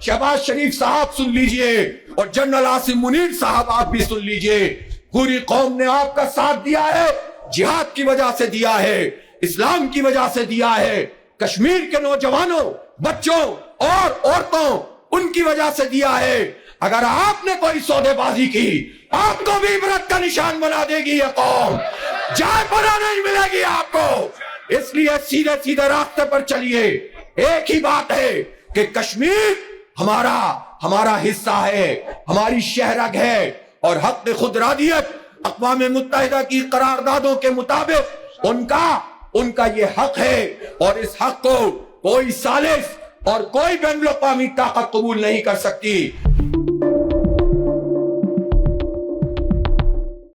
शहबाज शरीफ साहब सुन लीजिए, और जनरल आसिम मुनीर साहब आप भी सुन लीजिए। पूरी कौम ने आपका साथ दिया है, जिहाद की वजह से दिया है, इस्लाम की वजह से दिया है, कश्मीर के नौजवानों, बच्चों और औरतों, उनकी वजह से दिया है। अगर आपने कोई सौदेबाजी की, आपको भी इबरत का निशान बना देगी ये कौम, जान बना नहीं मिलेगी आपको। इसलिए सीधे सीधे रास्ते पर चलिए। एक ही बात है कि कश्मीर हमारा हिस्सा है, हमारी शहरग है, और हक खुद रादियत अक़वाम मुत्तहिदा की करारदादों के मुताबिक उनका ये हक है, और इस हक को कोई सालिस और कोई बैनुल अक़वामी ताकत कबूल नहीं कर सकती।